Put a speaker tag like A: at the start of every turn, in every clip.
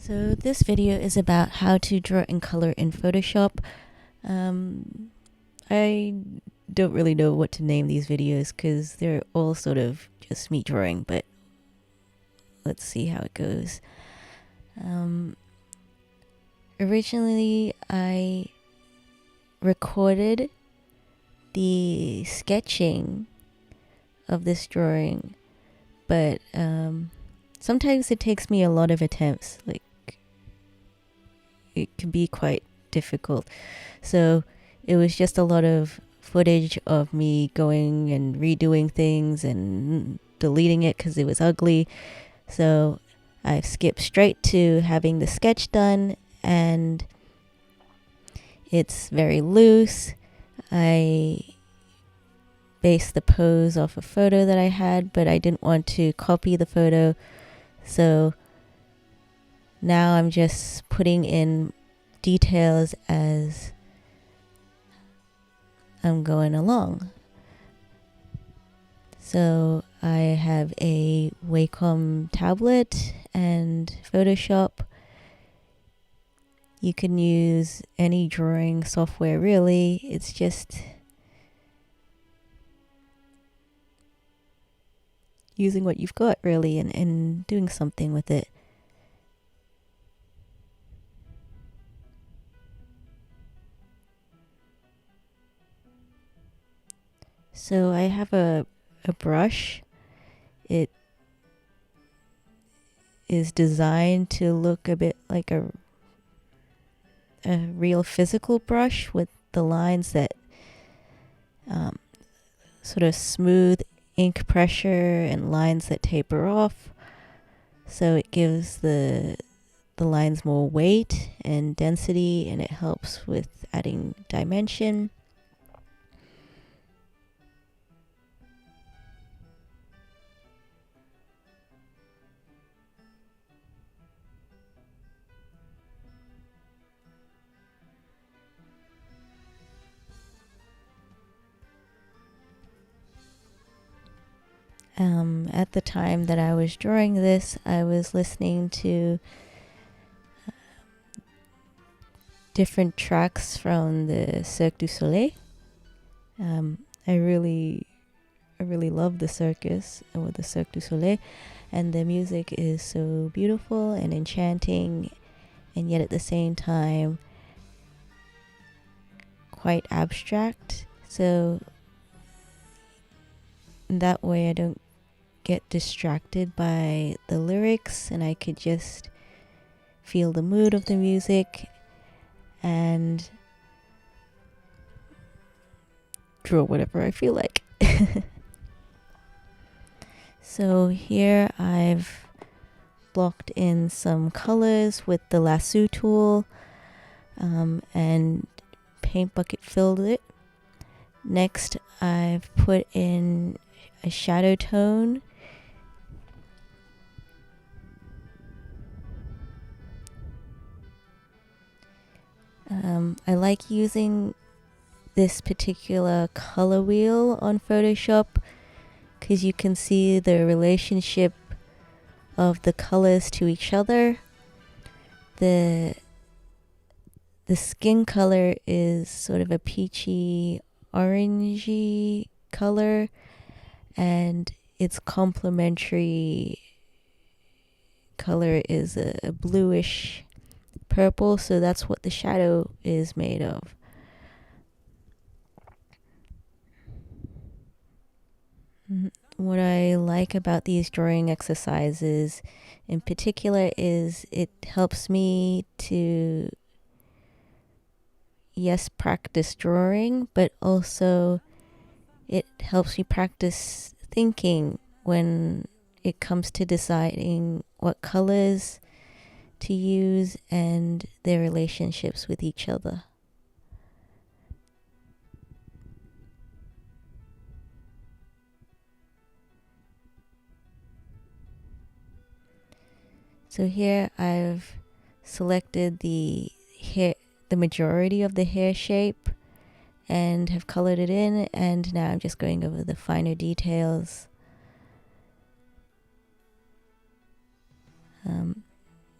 A: So this video is about how to draw in color in Photoshop. I don't really know what to name these videos because they're all sort of just me drawing, but let's see how it goes. Originally, I recorded the sketching of this drawing, but sometimes it takes me a lot of attempts. Like, it can be quite difficult. So it was just a lot of footage of me going and redoing things and deleting it because it was ugly. So I've skipped straight to having the sketch done, and it's very loose. I based the pose off a photo that I had, but I didn't want to copy the photo. So now I'm just putting in details as I'm going along. So I have a Wacom tablet and Photoshop. You can use any drawing software really. It's just using what you've got really and doing something with it. So I have a brush. It is designed to look a bit like a real physical brush with the lines that sort of smooth ink pressure and lines that taper off. So it gives the lines more weight and density, and it helps with adding dimension. At the time that I was drawing this, I was listening to different tracks from the Cirque du Soleil. I really love the circus or the Cirque du Soleil, and the music is so beautiful and enchanting, and yet at the same time quite abstract. So that way I don't get distracted by the lyrics, and I could just feel the mood of the music and draw whatever I feel like. So here I've blocked in some colors with the lasso tool and paint bucket filled it. Next I've put in a shadow tone. I like using this particular color wheel on Photoshop because you can see the relationship of the colors to each other. The skin color is sort of a peachy orangey color, and its complementary color is a bluish purple, so that's what the shadow is made of. What I like about these drawing exercises in particular is it helps me to, yes, practice drawing, but also it helps me practice thinking when it comes to deciding what colors to use and their relationships with each other. So here I've selected the majority of the hair shape and have colored it in, and now I'm just going over the finer details.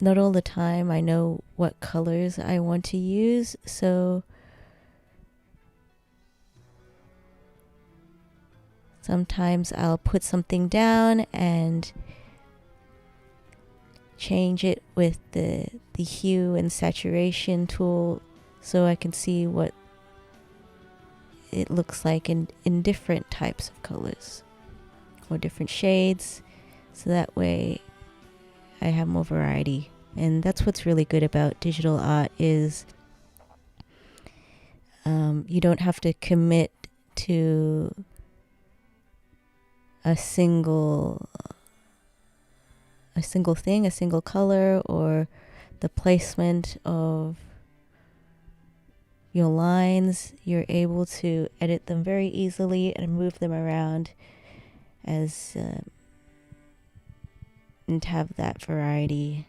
A: not all the time I know what colors I want to use, so sometimes I'll put something down and change it with the hue and saturation tool so I can see what it looks like in different types of colors or different shades, so that way I have more variety. And that's what's really good about digital art is you don't have to commit to a single thing, a single color, or the placement of your lines. You're able to edit them very easily and move them around as and have that variety.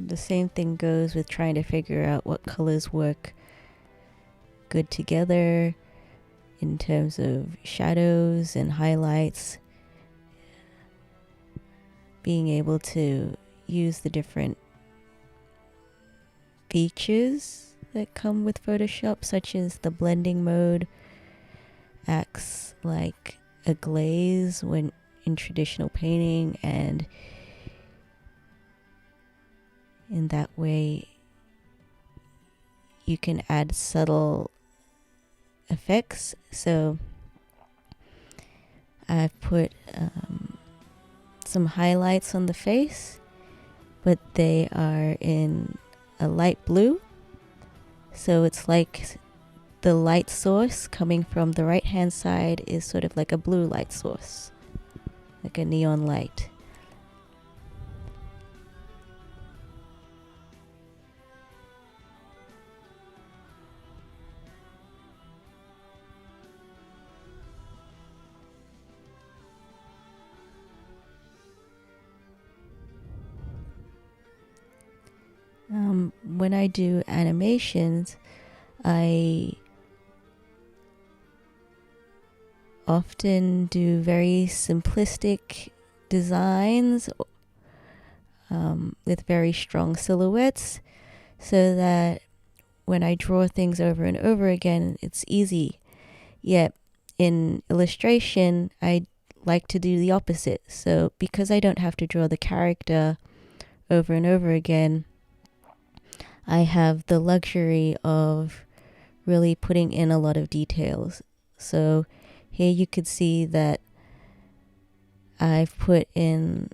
A: The same thing goes with trying to figure out what colors work good together in terms of shadows and highlights. Being able to use the different features that come with Photoshop, such as the blending mode acts like a glaze when in traditional painting, and in that way you can add subtle effects. So I've put some highlights on the face, but they are in a light blue, so it's like the light source coming from the right hand side is sort of like a blue light source, like a neon light. When I do animations, I often do very simplistic designs with very strong silhouettes, so that when I draw things over and over again, it's easy. Yet in illustration, I like to do the opposite. So because I don't have to draw the character over and over again, I have the luxury of really putting in a lot of details. So here you could see that I've put in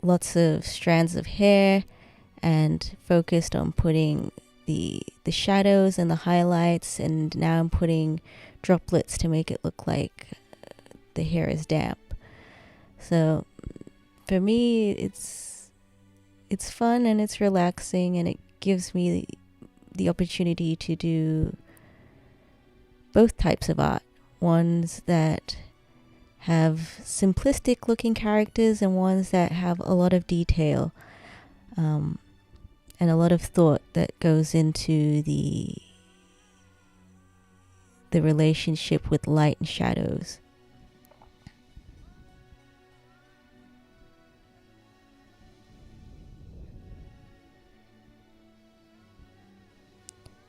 A: lots of strands of hair and focused on putting the shadows and the highlights, and now I'm putting droplets to make it look like the hair is damp. So for me, it's fun and it's relaxing, and it gives me the opportunity to do both types of art. Ones that have simplistic looking characters and ones that have a lot of detail and a lot of thought that goes into the relationship with light and shadows.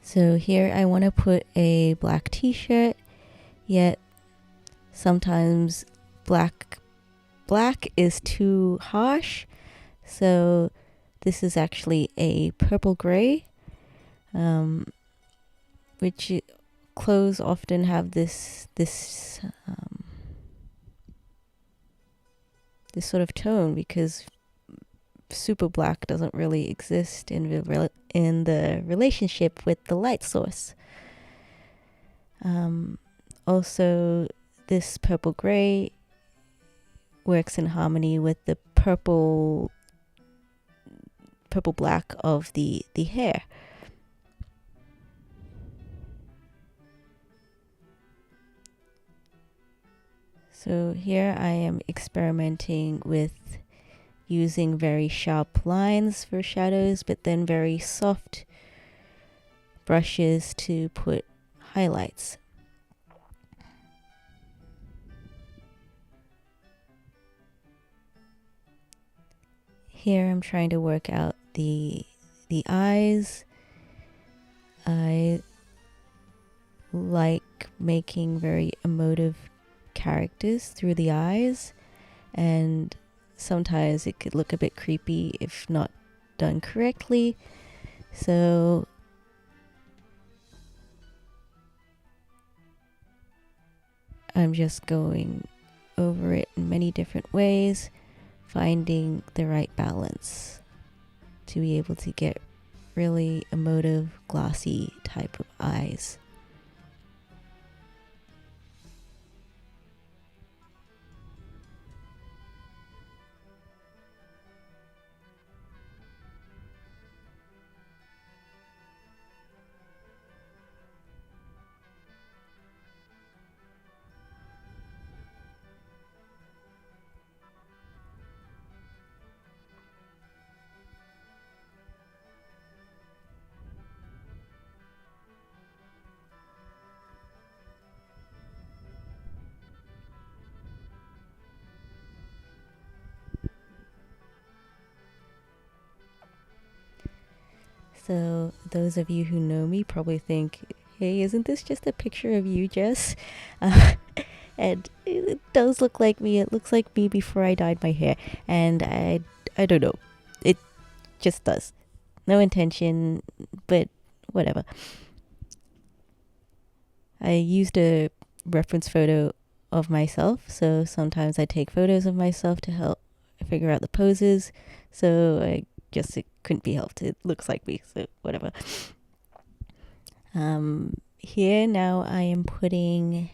A: So here I want to put a black t-shirt, yet sometimes black is too harsh. So this is actually a purple gray, which clothes often have this sort of tone, because super black doesn't really exist in the relationship with the light source. Also, this purple gray works in harmony with the purple black of the hair. So here I am experimenting with using very sharp lines for shadows, but then very soft brushes to put highlights. Here I'm trying to work out the eyes. I like making very emotive characters through the eyes, and sometimes it could look a bit creepy if not done correctly. So I'm just going over it in many different ways, finding the right balance to be able to get really emotive, glossy type of eyes. So those of you who know me probably think, hey, isn't this just a picture of you, Jess? And it does look like me. It looks like me before I dyed my hair. And I don't know. It just does. No intention, but whatever. I used a reference photo of myself, so sometimes I take photos of myself to help figure out the poses. So I guess it couldn't be helped. It looks like me, so whatever. Here now I am putting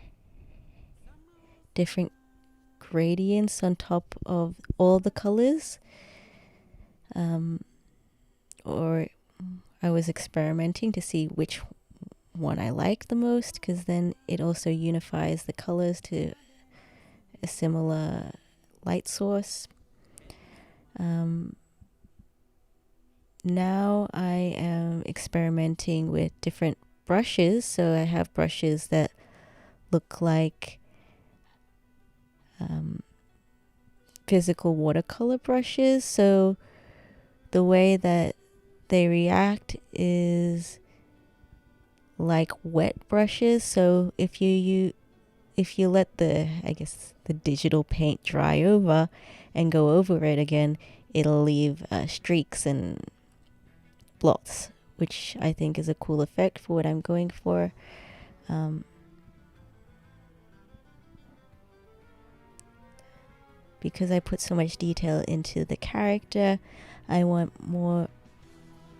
A: different gradients on top of all the colors. Or I was experimenting to see which one I like the most, because then it also unifies the colors to a similar light source. Now I am experimenting with different brushes. So I have brushes that look like physical watercolor brushes. So the way that they react is like wet brushes. So if you let the digital paint dry over and go over it again, it'll leave streaks and blots, which I think is a cool effect for what I'm going for. Because I put so much detail into the character, I want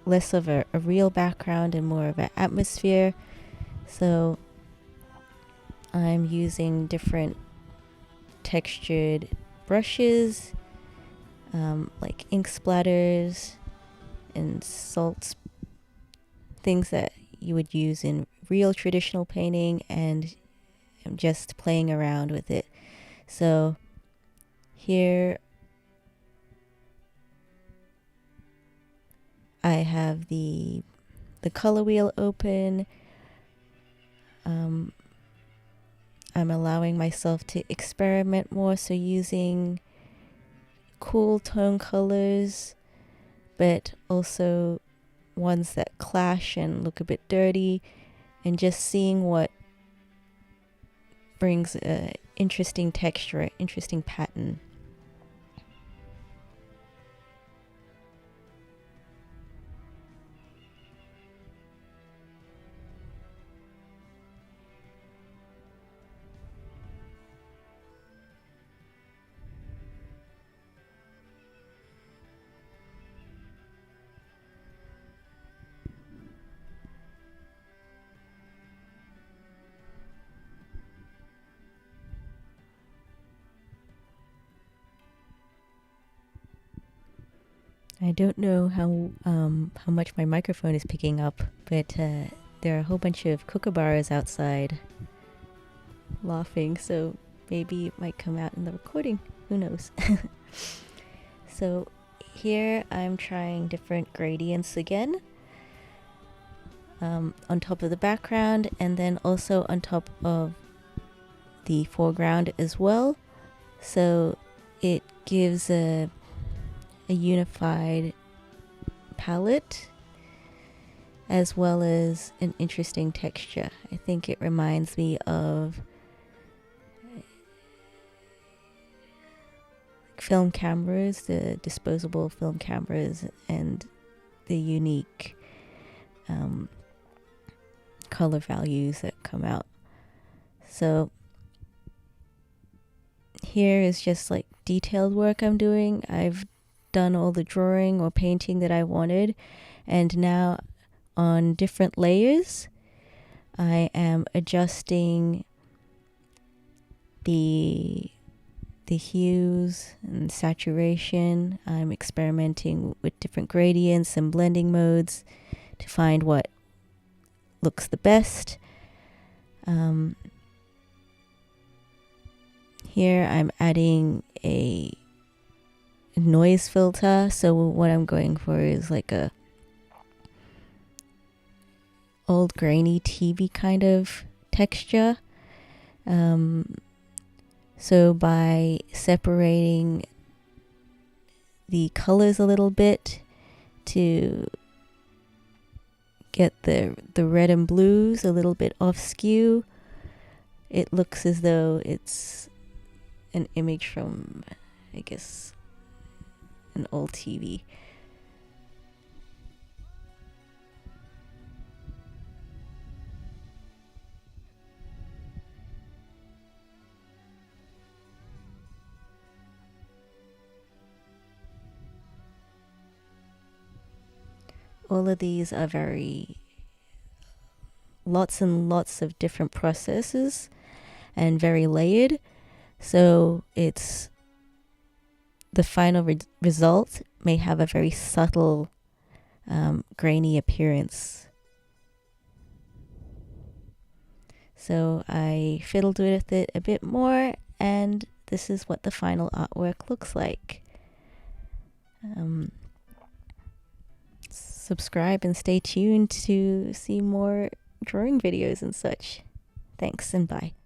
A: less of a real background and more of an atmosphere. So I'm using different textured brushes, like ink splatters and salts, things that you would use in real traditional painting, and I'm just playing around with it. So here I have the color wheel open. I'm allowing myself to experiment more, so using cool tone colors, but also ones that clash and look a bit dirty, and just seeing what brings a interesting texture, interesting pattern. I don't know how much my microphone is picking up, but there are a whole bunch of kookaburras outside laughing, so maybe it might come out in the recording. Who knows? So here I'm trying different gradients again. on top of the background, and then also on top of the foreground as well. So it gives a unified palette as well as an interesting texture. I think it reminds me of film cameras, the disposable film cameras, and the unique color values that come out. So here is just like detailed work I'm doing. I've done all the drawing or painting that I wanted, and now on different layers I am adjusting the hues and saturation. I'm experimenting with different gradients and blending modes to find what looks the best. Here I'm adding a noise filter, so what I'm going for is like a old grainy TV kind of texture. So by separating the colors a little bit to get the red and blues a little bit off skew, it looks as though it's an image from, I guess, an old TV. All of these are lots and lots of different processes and very layered. So it's the final result may have a very subtle grainy appearance. So I fiddled with it a bit more, and this is what the final artwork looks like. Subscribe and stay tuned to see more drawing videos and such. Thanks and bye.